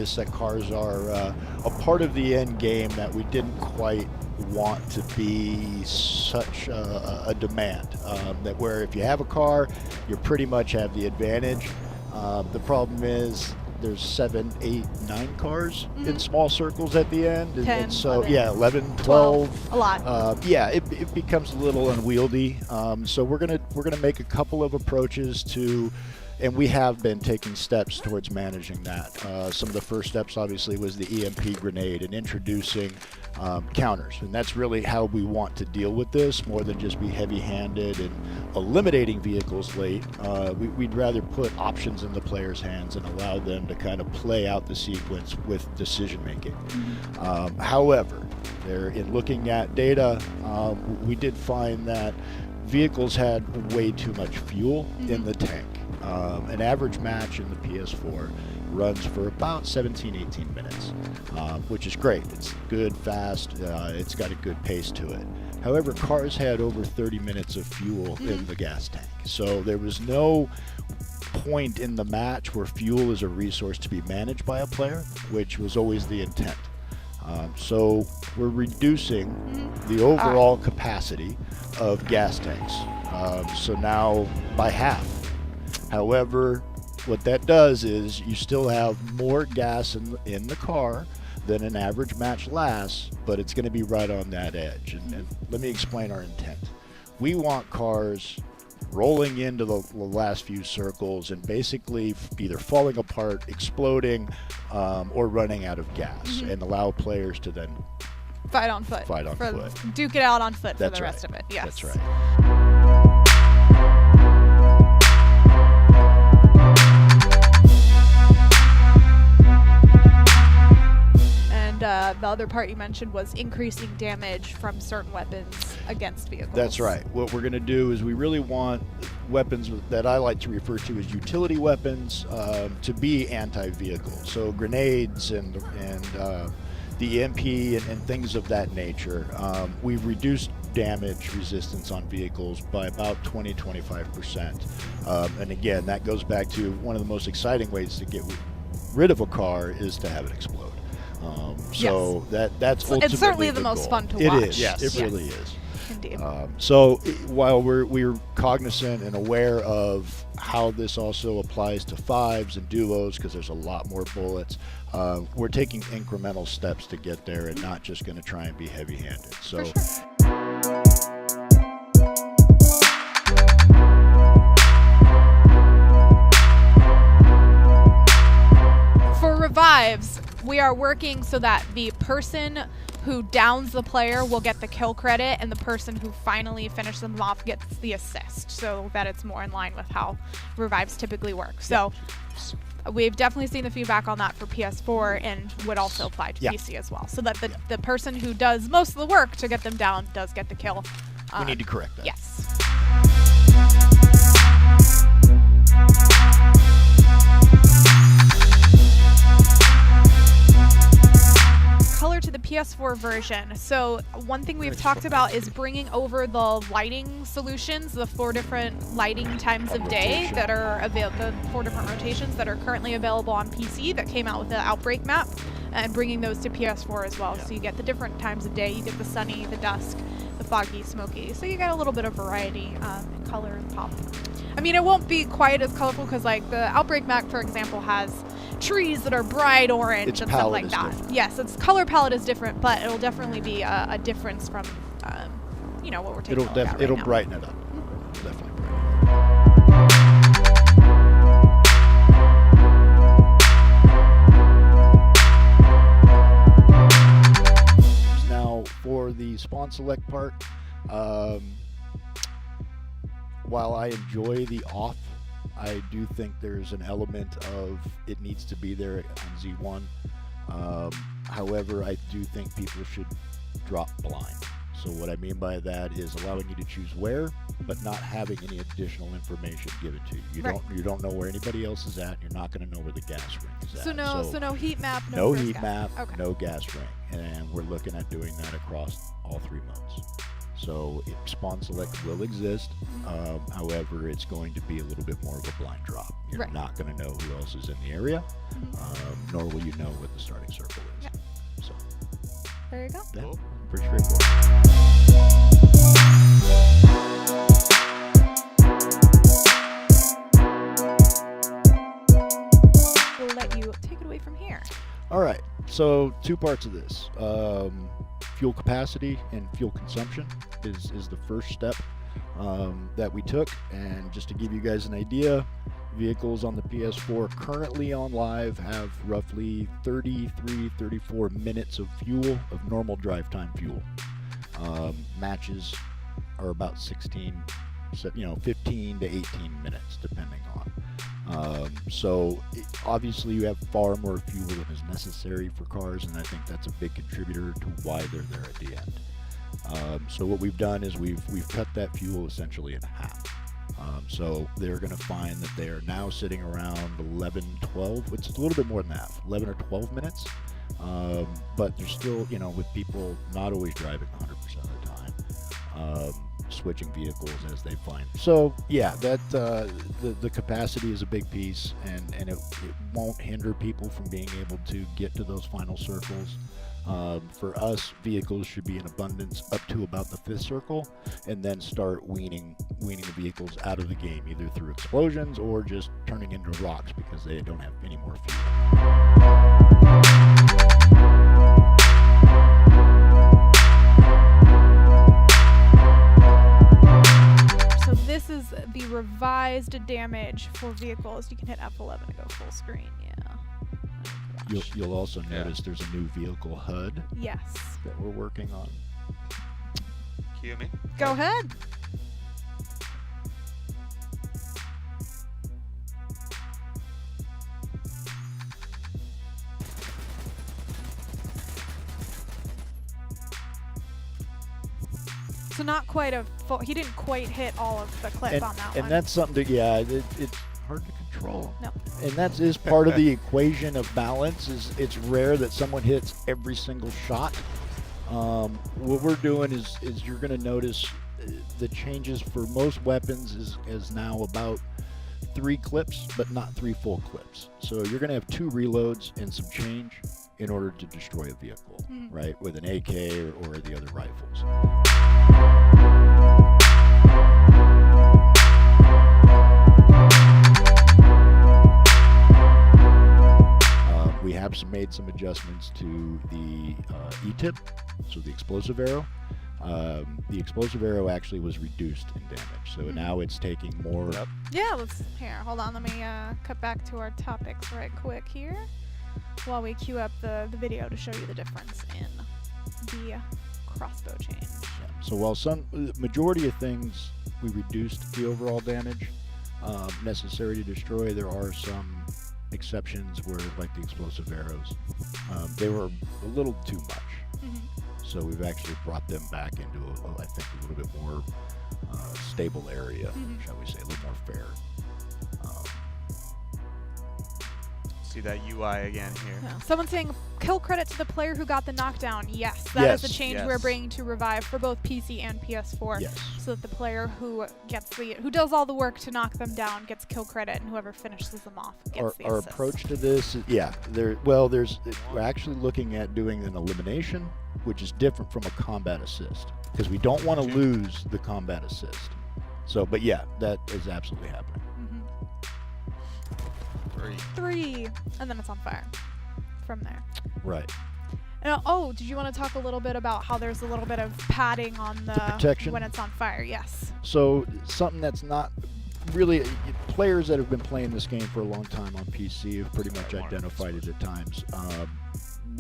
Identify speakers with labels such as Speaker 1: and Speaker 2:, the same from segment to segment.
Speaker 1: obvious that cars are a part of the end game that we didn't quite want to be such a demand. That where if you have a car, you pretty much have the advantage. The problem is there's 7, 8, 9 cars in small circles at the end,
Speaker 2: 10,
Speaker 1: and so
Speaker 2: 11,
Speaker 1: yeah, 11, 12,
Speaker 2: a lot.
Speaker 1: yeah, it becomes a little unwieldy. So we're gonna make a couple of approaches to, and we have been taking steps towards managing that. Some of the first steps obviously was the EMP grenade and introducing counters, and that's really how we want to deal with this, more than just be heavy-handed and eliminating vehicles late. We'd rather put options in the player's hands and allow them to kind of play out the sequence with decision making. However, in looking at data, we did find that vehicles had way too much fuel in the tank. An average match in the PS4 runs for about 17, 18 minutes, which is great. It's good, fast, it's got a good pace to it. However, cars had over 30 minutes of fuel in the gas tank. So there was no point in the match where fuel is a resource to be managed by a player, which was always the intent. So we're reducing the overall capacity of gas tanks. So now by half. However, what that does is you still have more gas in the car than an average match lasts, but it's going to be right on that edge. And let me explain our intent. We want cars rolling into the last few circles and basically either falling apart, exploding, or running out of gas, and allow players to then
Speaker 2: fight on foot. Duke it out on foot for the rest of it. Yes.
Speaker 1: That's right.
Speaker 2: The other part you mentioned was increasing damage from certain weapons against vehicles.
Speaker 1: That's right. What we're going to do is we really want weapons that I like to refer to as utility weapons to be anti-vehicle. So grenades and the EMP and things of that nature. We've reduced damage resistance on vehicles by about 20-25%. And again, that goes back to one of the most exciting ways to get rid of a car is to have it explode. So that's ultimately
Speaker 2: it's certainly the most fun to watch.
Speaker 1: It is. Yes. It really is.
Speaker 2: Indeed.
Speaker 1: So while we're cognizant and aware of how this also applies to fives and duos, because there's a lot more bullets, we're taking incremental steps to get there and not just going to try and be heavy-handed. So.
Speaker 2: For sure. For revives, we are working so that the person who downs the player will get the kill credit, and the person who finally finishes them off gets the assist, so that it's more in line with how revives typically work. So we've definitely seen the feedback on that for PS4 and would also apply to PC as well, so that the person who does most of the work to get them down does get the kill.
Speaker 1: We need to correct that.
Speaker 2: Yes. Color to the PS4 version. So one thing we've talked about is bringing over the lighting solutions, the 4 different lighting times of day that are available, the 4 different rotations that are currently available on PC that came out with the Outbreak map, and bringing those to PS4 as well. So you get the different times of day. You get the sunny, the dusk, the foggy, smoky. So you get a little bit of variety in color and pop. I mean, it won't be quite as colorful because, like, the Outbreak map, for example, has trees that are bright orange and stuff like that. Yes, its color palette is different, but it'll definitely be a difference from, what we're taking a look at right
Speaker 1: It'll
Speaker 2: now.
Speaker 1: brighten it up. Definitely brighten it up. Now, for the spawn select part, while I enjoy the off, I do think there's an element of it needs to be there on Z1. However, I do think people should drop blind. So what I mean by that is allowing you to choose where, but not having any additional information given to you. You don't know where anybody else is at. You're not going to know where the gas ring is at.
Speaker 2: So no heat map,
Speaker 1: no heat
Speaker 2: gas.
Speaker 1: map,
Speaker 2: Okay.
Speaker 1: no gas ring, and we're looking at doing that across all 3 modes. So spawn select will exist. However, it's going to be a little bit more of a blind drop. You're not going to know who else is in the area, nor will you know what the starting circle is.
Speaker 2: Yeah.
Speaker 1: So
Speaker 2: there you go.
Speaker 1: Yeah,
Speaker 3: Cool.
Speaker 1: pretty straightforward.
Speaker 2: We'll let you take it away from here.
Speaker 1: All right, so two parts of this. Fuel capacity and fuel consumption is the first step that we took. And just to give you guys an idea, vehicles on the PS4 currently on live have roughly 34 minutes of fuel, of normal drive time fuel. Matches are about 15 to 18 minutes, depending on. Obviously you have far more fuel than is necessary for cars, and I think that's a big contributor to why they're there at the end. So what we've done is we've cut that fuel essentially in half. So they're going to find that they are now sitting around 11, 12, it's a little bit more than that, 11 or 12 minutes. But they're still, with people not always driving 100% of the time. Switching vehicles as they find. So yeah, that the capacity is a big piece, and it won't hinder people from being able to get to those final circles. For us, vehicles should be in abundance up to about the 5th circle, and then start weaning the vehicles out of the game, either through explosions or just turning into rocks because they don't have any more fuel.
Speaker 2: This is the revised damage for vehicles. You can hit F11 to go full screen. Yeah.
Speaker 1: You'll also notice there's a new vehicle HUD.
Speaker 2: Yes.
Speaker 1: That we're working on.
Speaker 3: Cue me.
Speaker 2: Go ahead. So not quite a full, he didn't quite hit all of the clip on that one.
Speaker 1: And that's something that, it's hard to control.
Speaker 2: No.
Speaker 1: And that is part of the equation of balance, is it's rare that someone hits every single shot. What we're doing is you're going to notice the changes for most weapons is now about 3 clips, but not 3 full clips. So you're going to have 2 reloads and some change in order to destroy a vehicle, right? With an AK or the other rifles. We have made some adjustments to the E-tip, so the explosive arrow. The explosive arrow actually was reduced in damage, so now it's taking more.
Speaker 2: Yeah, hold on, let me cut back to our topics right quick here while we queue up the video to show you the difference in the crossbow change.
Speaker 1: Yeah. So while majority of things we reduced the overall damage necessary to destroy, there are some exceptions where, like the explosive arrows, they were a little too much. So we've actually brought them back into I think a little bit more stable area, shall we say, a little more fair.
Speaker 3: See that UI again here.
Speaker 2: Yeah. Someone's saying, kill credit to the player who got the knockdown. Yes, that is a change we're bringing to Revive for both PC and PS4.
Speaker 1: Yes.
Speaker 2: So that the player who does all the work to knock them down gets kill credit, and whoever finishes them off gets the
Speaker 1: Our
Speaker 2: assist.
Speaker 1: approach to this is, we're actually looking at doing an elimination, which is different from a combat assist, because we don't want to lose the combat assist. So, but yeah, that is absolutely happening.
Speaker 2: 3, and then it's on fire from there.
Speaker 1: Right.
Speaker 2: And, did you want to talk a little bit about how there's a little bit of padding on the
Speaker 1: protection
Speaker 2: when it's on fire? Yes.
Speaker 1: So something that's not really, players that have been playing this game for a long time on PC have pretty much identified it at times.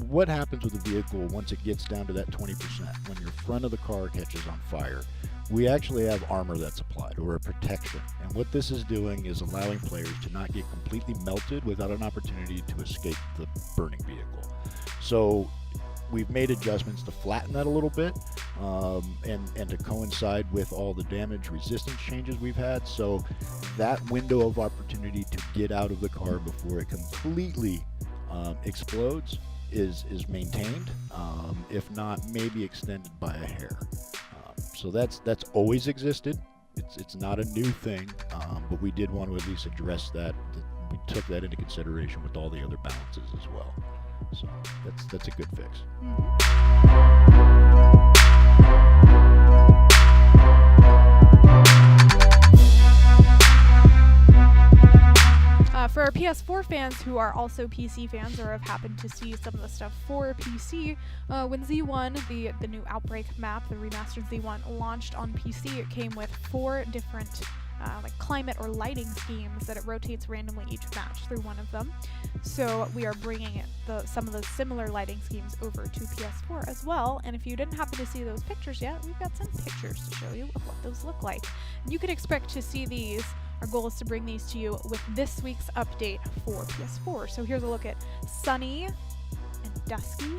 Speaker 1: What happens with a vehicle once it gets down to that 20%, when your front of the car catches on fire? We actually have armor that's applied, or a protection. And what this is doing is allowing players to not get completely melted without an opportunity to escape the burning vehicle. So we've made adjustments to flatten that a little bit, and to coincide with all the damage resistance changes we've had. So that window of opportunity to get out of the car before it completely explodes is maintained, if not maybe extended by a hair. So that's always existed. It's not a new thing, but we did want to at least address that. We took that into consideration with all the other balances as well. So that's a good fix.
Speaker 2: For our PS4 fans who are also PC fans or have happened to see some of the stuff for PC, when Z1, the new Outbreak map, the remastered Z1, launched on PC, it came with 4 different like climate or lighting schemes that it rotates randomly each match through one of them. So we are bringing some of those similar lighting schemes over to PS4 as well. And if you didn't happen to see those pictures yet, we've got some pictures to show you of what those look like. And you can expect to see these. Our goal is to bring these to you with this week's update for PS4. So here's a look at Sunny and Dusky.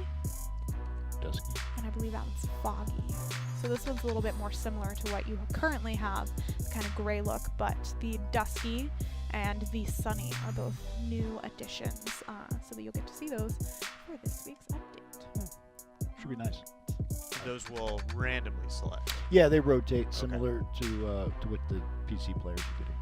Speaker 2: And I believe that one's Foggy. So this one's a little bit more similar to what you currently have. It's kind of gray look, but the Dusky and the Sunny are both new additions. So that you'll get to see those for this week's update.
Speaker 1: Should be nice.
Speaker 3: Those will randomly select.
Speaker 1: Yeah, they rotate similar to what the PC players are getting.